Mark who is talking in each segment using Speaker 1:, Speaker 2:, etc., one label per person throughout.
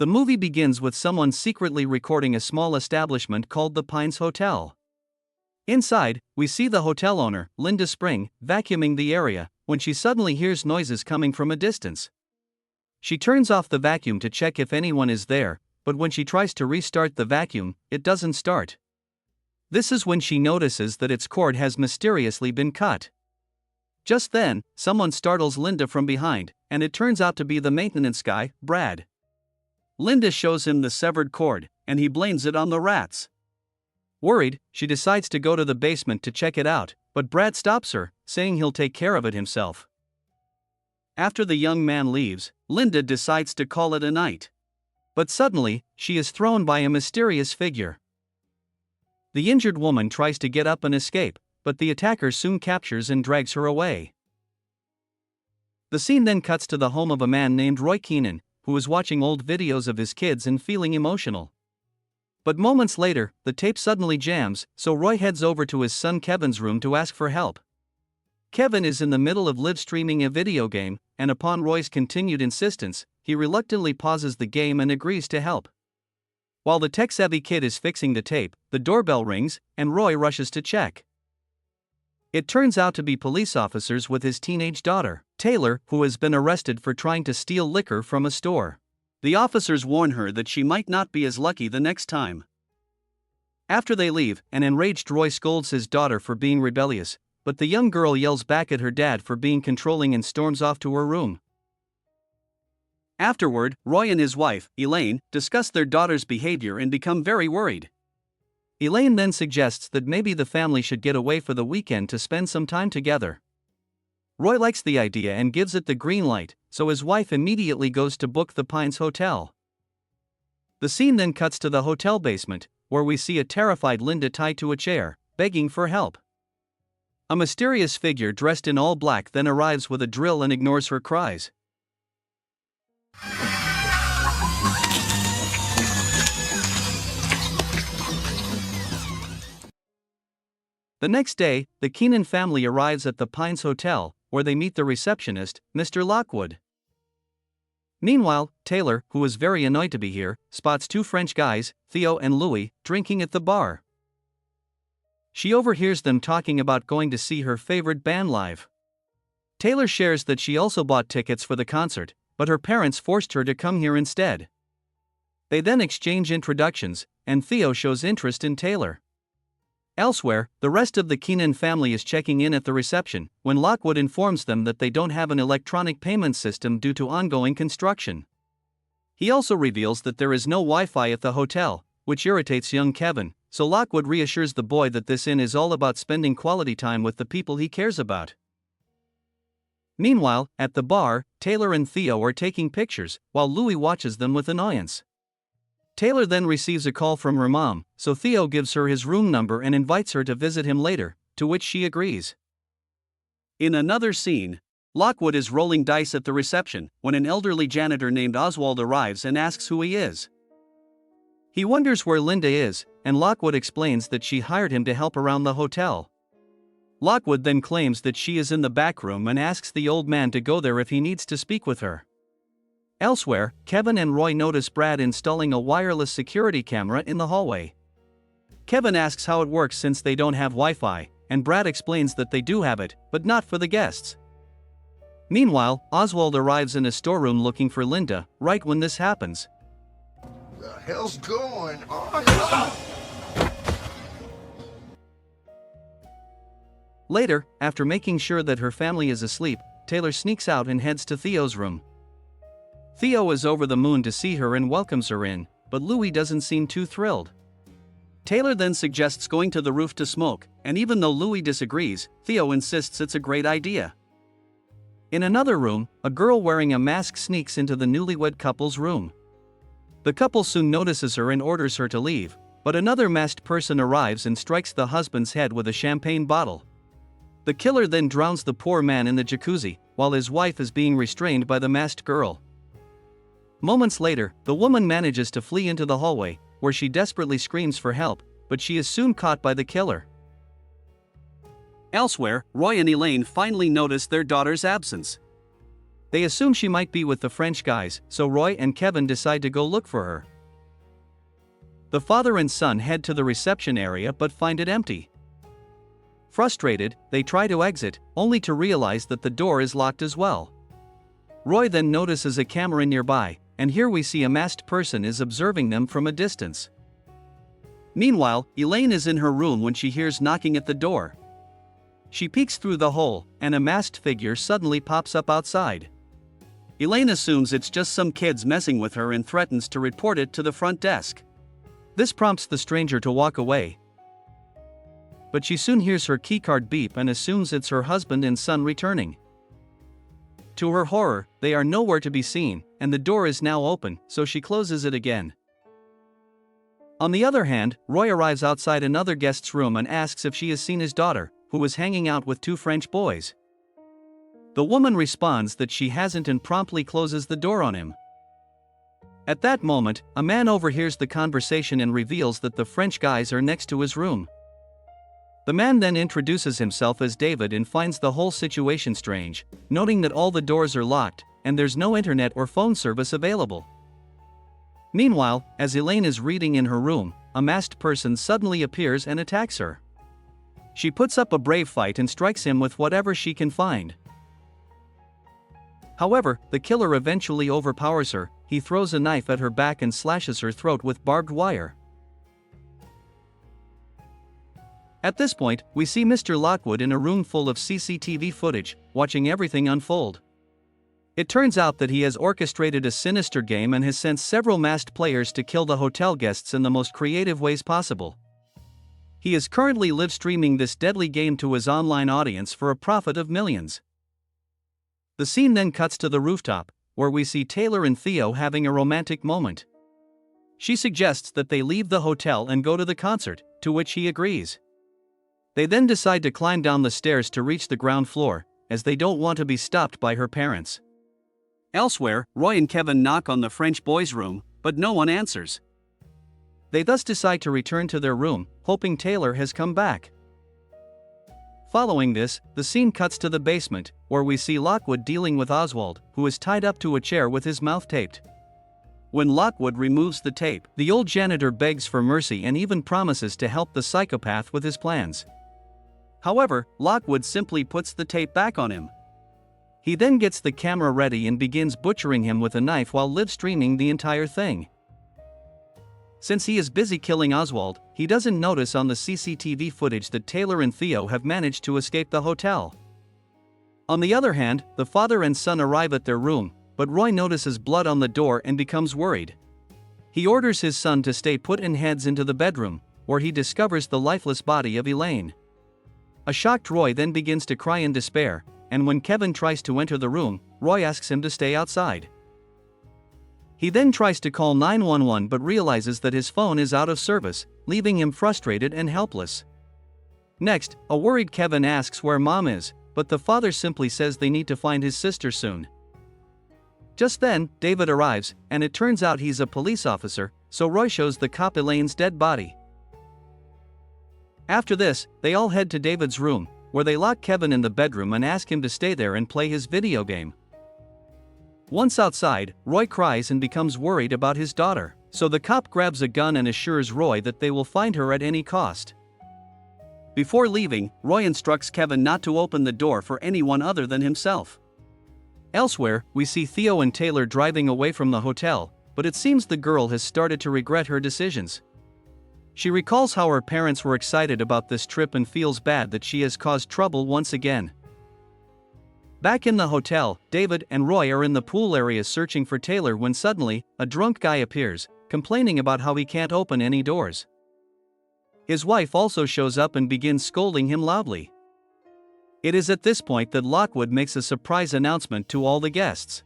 Speaker 1: The movie begins with someone secretly recording a small establishment called the Pines Hotel. Inside, we see the hotel owner, Linda Spring, vacuuming the area, when she suddenly hears noises coming from a distance. She turns off the vacuum to check if anyone is there, but when she tries to restart the vacuum, it doesn't start. This is when she notices that its cord has mysteriously been cut. Just then, someone startles Linda from behind, and it turns out to be the maintenance guy, Brad. Linda shows him the severed cord, and he blames it on the rats. Worried, she decides to go to the basement to check it out, but Brad stops her, saying he'll take care of it himself. After the young man leaves, Linda decides to call it a night. But suddenly, she is thrown by a mysterious figure. The injured woman tries to get up and escape, but the attacker soon captures and drags her away. The scene then cuts to the home of a man named Roy Keenan, who is watching old videos of his kids and feeling emotional. But moments later, the tape suddenly jams, so Roy heads over to his son Kevin's room to ask for help. Kevin is in the middle of live streaming a video game, and upon Roy's continued insistence, he reluctantly pauses the game and agrees to help. While the tech-savvy kid is fixing the tape, the doorbell rings, and Roy rushes to check. It turns out to be police officers with his teenage daughter, Taylor, who has been arrested for trying to steal liquor from a store. The officers warn her that she might not be as lucky the next time. After they leave, an enraged Roy scolds his daughter for being rebellious, but the young girl yells back at her dad for being controlling and storms off to her room. Afterward, Roy and his wife, Elaine, discuss their daughter's behavior and become very worried. Elaine then suggests that maybe the family should get away for the weekend to spend some time together. Roy likes the idea and gives it the green light, so his wife immediately goes to book the Pines Hotel. The scene then cuts to the hotel basement, where we see a terrified Linda tied to a chair, begging for help. A mysterious figure dressed in all black then arrives with a drill and ignores her cries. The next day, the Keenan family arrives at the Pines Hotel, where they meet the receptionist, Mr. Lockwood. Meanwhile, Taylor, who is very annoyed to be here, spots two French guys, Theo and Louis, drinking at the bar. She overhears them talking about going to see her favorite band live. Taylor shares that she also bought tickets for the concert, but her parents forced her to come here instead. They then exchange introductions, and Theo shows interest in Taylor. Elsewhere, the rest of the Keenan family is checking in at the reception, when Lockwood informs them that they don't have an electronic payment system due to ongoing construction. He also reveals that there is no Wi-Fi at the hotel, which irritates young Kevin, so Lockwood reassures the boy that this inn is all about spending quality time with the people he cares about. Meanwhile, at the bar, Taylor and Theo are taking pictures, while Louis watches them with annoyance. Taylor then receives a call from her mom, so Theo gives her his room number and invites her to visit him later, to which she agrees. In another scene, Lockwood is rolling dice at the reception when an elderly janitor named Oswald arrives and asks who he is. He wonders where Linda is, and Lockwood explains that she hired him to help around the hotel. Lockwood then claims that she is in the back room and asks the old man to go there if he needs to speak with her. Elsewhere, Kevin and Roy notice Brad installing a wireless security camera in the hallway. Kevin asks how it works since they don't have Wi-Fi, and Brad explains that they do have it, but not for the guests. Meanwhile, Oswald arrives in a storeroom looking for Linda, right when this happens.
Speaker 2: The hell's going on?
Speaker 1: Later, after making sure that her family is asleep, Taylor sneaks out and heads to Theo's room. Theo is over the moon to see her and welcomes her in, but Louis doesn't seem too thrilled. Taylor then suggests going to the roof to smoke, and even though Louis disagrees, Theo insists it's a great idea. In another room, a girl wearing a mask sneaks into the newlywed couple's room. The couple soon notices her and orders her to leave, but another masked person arrives and strikes the husband's head with a champagne bottle. The killer then drowns the poor man in the jacuzzi, while his wife is being restrained by the masked girl. Moments later, the woman manages to flee into the hallway, where she desperately screams for help, but she is soon caught by the killer. Elsewhere, Roy and Elaine finally notice their daughter's absence. They assume she might be with the French guys, so Roy and Kevin decide to go look for her. The father and son head to the reception area but find it empty. Frustrated, they try to exit, only to realize that the door is locked as well. Roy then notices a camera nearby, and here we see a masked person is observing them from a distance. Meanwhile, Elaine is in her room when she hears knocking at the door. She peeks through the hole, and a masked figure suddenly pops up outside. Elaine assumes it's just some kids messing with her and threatens to report it to the front desk. This prompts the stranger to walk away. But she soon hears her keycard beep and assumes it's her husband and son returning. To her horror, they are nowhere to be seen, and the door is now open, so she closes it again. On the other hand, Roy arrives outside another guest's room and asks if she has seen his daughter, who was hanging out with two French boys. The woman responds that she hasn't and promptly closes the door on him. At that moment, a man overhears the conversation and reveals that the French guys are next to his room. The man then introduces himself as David and finds the whole situation strange, noting that all the doors are locked, and there's no internet or phone service available. Meanwhile, as Elaine is reading in her room, a masked person suddenly appears and attacks her. She puts up a brave fight and strikes him with whatever she can find. However, the killer eventually overpowers her. He throws a knife at her back and slashes her throat with barbed wire. At this point, we see Mr. Lockwood in a room full of CCTV footage, watching everything unfold. It turns out that he has orchestrated a sinister game and has sent several masked players to kill the hotel guests in the most creative ways possible. He is currently live streaming this deadly game to his online audience for a profit of millions. The scene then cuts to the rooftop, where we see Taylor and Theo having a romantic moment. She suggests that they leave the hotel and go to the concert, to which he agrees. They then decide to climb down the stairs to reach the ground floor, as they don't want to be stopped by her parents. Elsewhere, Roy and Kevin knock on the French boys' room, but no one answers. They thus decide to return to their room, hoping Taylor has come back. Following this, the scene cuts to the basement, where we see Lockwood dealing with Oswald, who is tied up to a chair with his mouth taped. When Lockwood removes the tape, the old janitor begs for mercy and even promises to help the psychopath with his plans. However, Lockwood simply puts the tape back on him. He then gets the camera ready and begins butchering him with a knife while live streaming the entire thing. Since he is busy killing Oswald, he doesn't notice on the CCTV footage that Taylor and Theo have managed to escape the hotel. On the other hand, the father and son arrive at their room, but Roy notices blood on the door and becomes worried. He orders his son to stay put and heads into the bedroom, where he discovers the lifeless body of Elaine. A shocked Roy then begins to cry in despair, and when Kevin tries to enter the room, Roy asks him to stay outside. He then tries to call 911 but realizes that his phone is out of service, leaving him frustrated and helpless. Next, a worried Kevin asks where Mom is, but the father simply says they need to find his sister soon. Just then, David arrives, and it turns out he's a police officer, so Roy shows the cop Elaine's dead body. After this, they all head to David's room, where they lock Kevin in the bedroom and ask him to stay there and play his video game. Once outside, Roy cries and becomes worried about his daughter, so the cop grabs a gun and assures Roy that they will find her at any cost. Before leaving, Roy instructs Kevin not to open the door for anyone other than himself. Elsewhere, we see Theo and Taylor driving away from the hotel, but it seems the girl has started to regret her decisions. She recalls how her parents were excited about this trip and feels bad that she has caused trouble once again. Back in the hotel, David and Roy are in the pool area searching for Taylor when suddenly, a drunk guy appears, complaining about how he can't open any doors. His wife also shows up and begins scolding him loudly. It is at this point that Lockwood makes a surprise announcement to all the guests.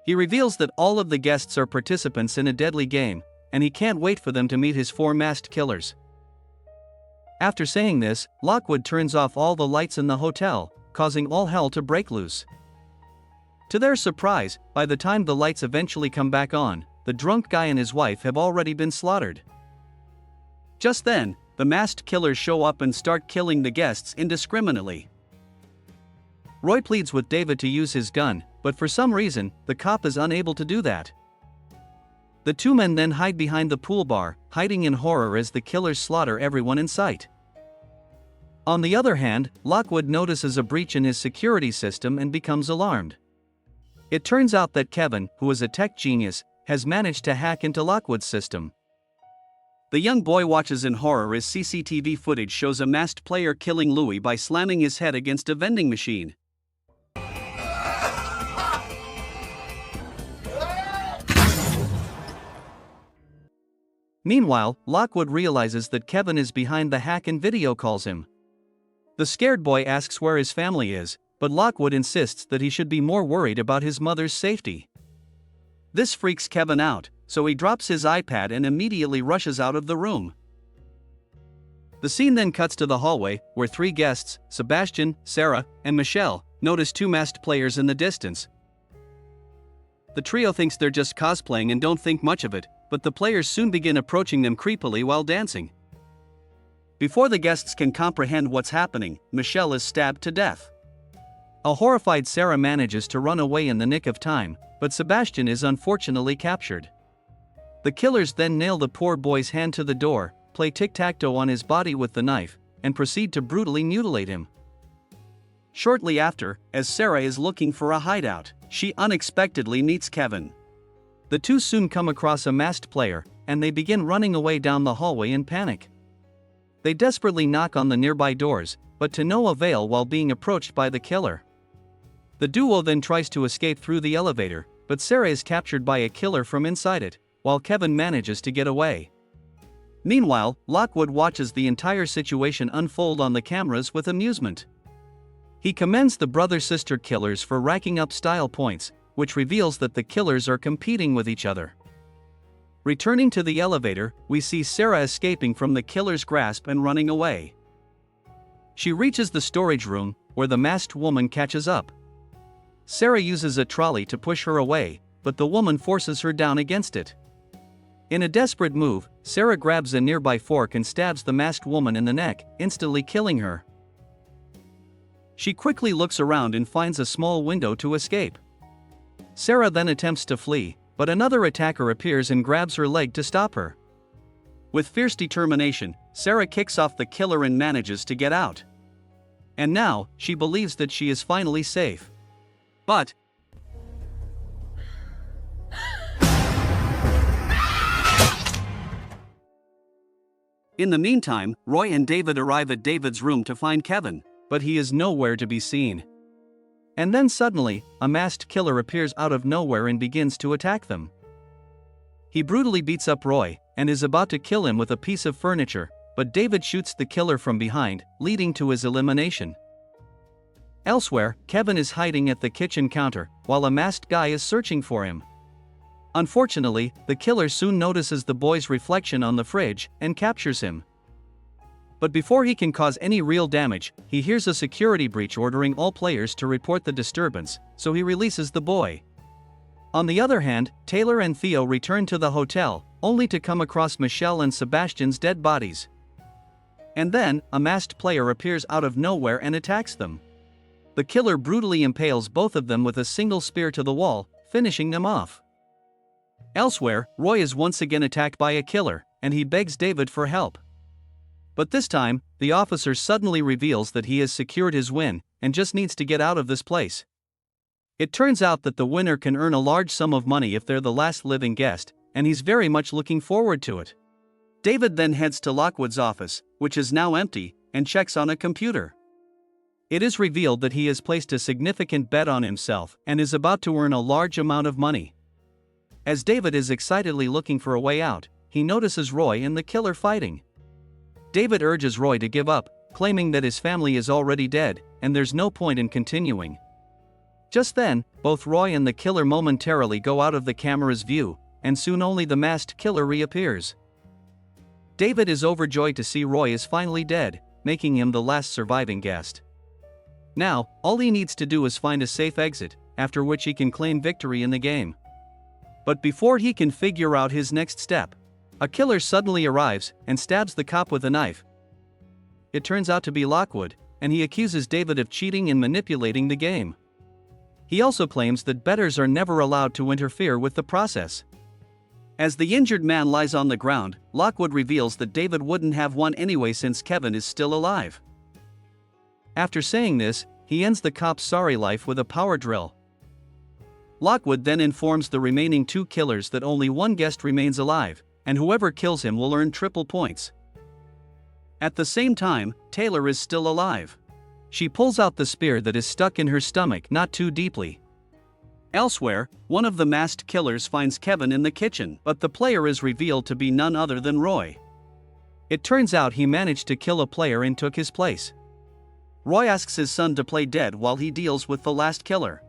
Speaker 1: He reveals that all of the guests are participants in a deadly game, and he can't wait for them to meet his 4 masked killers. After saying this, Lockwood turns off all the lights in the hotel, causing all hell to break loose. To their surprise, by the time the lights eventually come back on, the drunk guy and his wife have already been slaughtered. Just then, the masked killers show up and start killing the guests indiscriminately. Roy pleads with David to use his gun, but for some reason, the cop is unable to do that. The two men then hide behind the pool bar, hiding in horror as the killers slaughter everyone in sight. On the other hand, Lockwood notices a breach in his security system and becomes alarmed. It turns out that Kevin, who is a tech genius, has managed to hack into Lockwood's system. The young boy watches in horror as CCTV footage shows a masked player killing Louis by slamming his head against a vending machine. Meanwhile, Lockwood realizes that Kevin is behind the hack and video calls him. The scared boy asks where his family is, but Lockwood insists that he should be more worried about his mother's safety. This freaks Kevin out, so he drops his iPad and immediately rushes out of the room. The scene then cuts to the hallway, where three guests, Sebastian, Sarah, and Michelle, notice two masked players in the distance. The trio thinks they're just cosplaying and don't think much of it, but the players soon begin approaching them creepily while dancing. Before the guests can comprehend what's happening, Michelle is stabbed to death. A horrified Sarah manages to run away in the nick of time, but Sebastian is unfortunately captured. The killers then nail the poor boy's hand to the door, play tic-tac-toe on his body with the knife, and proceed to brutally mutilate him. Shortly after, as Sarah is looking for a hideout, she unexpectedly meets Kevin. The two soon come across a masked player, and they begin running away down the hallway in panic. They desperately knock on the nearby doors, but to no avail while being approached by the killer. The duo then tries to escape through the elevator, but Sarah is captured by a killer from inside it, while Kevin manages to get away. Meanwhile, Lockwood watches the entire situation unfold on the cameras with amusement. He commends the brother-sister killers for racking up style points, which reveals that the killers are competing with each other. Returning to the elevator, we see Sarah escaping from the killer's grasp and running away. She reaches the storage room, where the masked woman catches up. Sarah uses a trolley to push her away, but the woman forces her down against it. In a desperate move, Sarah grabs a nearby fork and stabs the masked woman in the neck, instantly killing her. She quickly looks around and finds a small window to escape. Sarah then attempts to flee, but another attacker appears and grabs her leg to stop her. With fierce determination, Sarah kicks off the killer and manages to get out. And now, she believes that she is finally safe. But in the meantime, Roy and David arrive at David's room to find Kevin, but he is nowhere to be seen. And then suddenly, a masked killer appears out of nowhere and begins to attack them. He brutally beats up Roy, and is about to kill him with a piece of furniture, but David shoots the killer from behind, leading to his elimination. Elsewhere, Kevin is hiding at the kitchen counter, while a masked guy is searching for him. Unfortunately, the killer soon notices the boy's reflection on the fridge, and captures him. But before he can cause any real damage, he hears a security breach ordering all players to report the disturbance, so he releases the boy. On the other hand, Taylor and Theo return to the hotel, only to come across Michelle and Sebastian's dead bodies. And then, a masked player appears out of nowhere and attacks them. The killer brutally impales both of them with a single spear to the wall, finishing them off. Elsewhere, Roy is once again attacked by a killer, and he begs David for help. But this time, the officer suddenly reveals that he has secured his win, and just needs to get out of this place. It turns out that the winner can earn a large sum of money if they're the last living guest, and he's very much looking forward to it. David then heads to Lockwood's office, which is now empty, and checks on a computer. It is revealed that he has placed a significant bet on himself and is about to earn a large amount of money. As David is excitedly looking for a way out, he notices Roy and the killer fighting. David urges Roy to give up, claiming that his family is already dead, and there's no point in continuing. Just then, both Roy and the killer momentarily go out of the camera's view, and soon only the masked killer reappears. David is overjoyed to see Roy is finally dead, making him the last surviving guest. Now, all he needs to do is find a safe exit, after which he can claim victory in the game. But before he can figure out his next step, a killer suddenly arrives and stabs the cop with a knife. It turns out to be Lockwood, and he accuses David of cheating and manipulating the game. He also claims that bettors are never allowed to interfere with the process. As the injured man lies on the ground, Lockwood reveals that David wouldn't have won anyway since Kevin is still alive. After saying this, he ends the cop's sorry life with a power drill. Lockwood then informs the remaining 2 killers that only one guest remains alive, and whoever kills him will earn triple points. At the same time, Taylor is still alive. She pulls out the spear that is stuck in her stomach not too deeply. Elsewhere, one of the masked killers finds Kevin in the kitchen, but the player is revealed to be none other than Roy. It turns out he managed to kill a player and took his place. Roy asks his son to play dead while he deals with the last killer.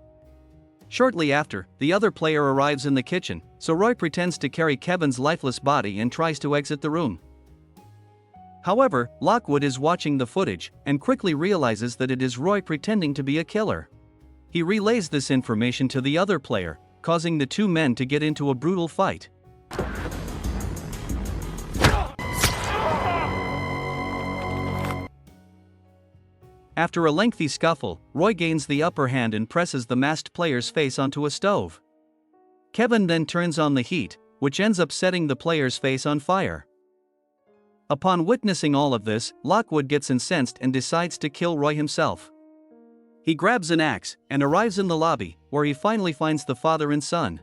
Speaker 1: Shortly after, the other player arrives in the kitchen, so Roy pretends to carry Kevin's lifeless body and tries to exit the room. However, Lockwood is watching the footage and quickly realizes that it is Roy pretending to be a killer. He relays this information to the other player, causing the 2 men to get into a brutal fight. After a lengthy scuffle, Roy gains the upper hand and presses the masked player's face onto a stove. Kevin then turns on the heat, which ends up setting the player's face on fire. Upon witnessing all of this, Lockwood gets incensed and decides to kill Roy himself. He grabs an axe and arrives in the lobby, where he finally finds the father and son.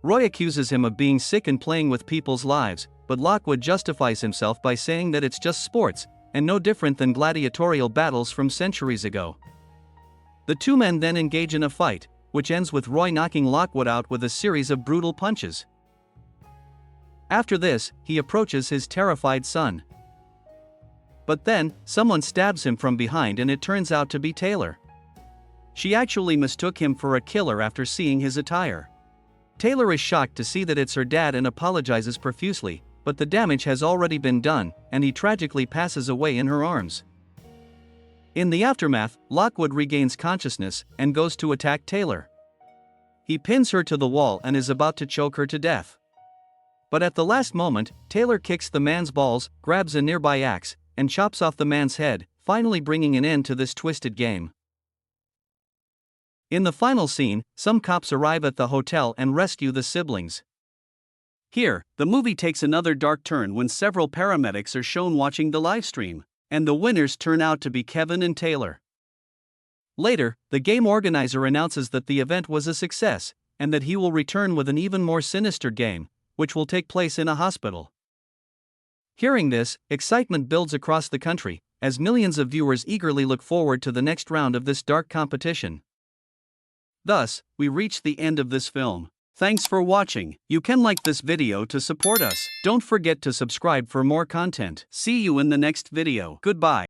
Speaker 1: Roy accuses him of being sick and playing with people's lives, but Lockwood justifies himself by saying that it's just sports, and no different than gladiatorial battles from centuries ago. The 2 men then engage in a fight, which ends with Roy knocking Lockwood out with a series of brutal punches. After this, he approaches his terrified son. But then, someone stabs him from behind and it turns out to be Taylor. She actually mistook him for a killer after seeing his attire. Taylor is shocked to see that it's her dad and apologizes profusely, but the damage has already been done, and he tragically passes away in her arms. In the aftermath, Lockwood regains consciousness and goes to attack Taylor. He pins her to the wall and is about to choke her to death. But at the last moment, Taylor kicks the man's balls, grabs a nearby axe, and chops off the man's head, finally bringing an end to this twisted game. In the final scene, some cops arrive at the hotel and rescue the siblings. Here, the movie takes another dark turn when several paramedics are shown watching the livestream, and the winners turn out to be Kevin and Taylor. Later, the game organizer announces that the event was a success, and that he will return with an even more sinister game, which will take place in a hospital. Hearing this, excitement builds across the country, as millions of viewers eagerly look forward to the next round of this dark competition. Thus, we reach the end of this film. Thanks for watching. You can like this video to support us. Don't forget to subscribe for more content. See you in the next video. Goodbye.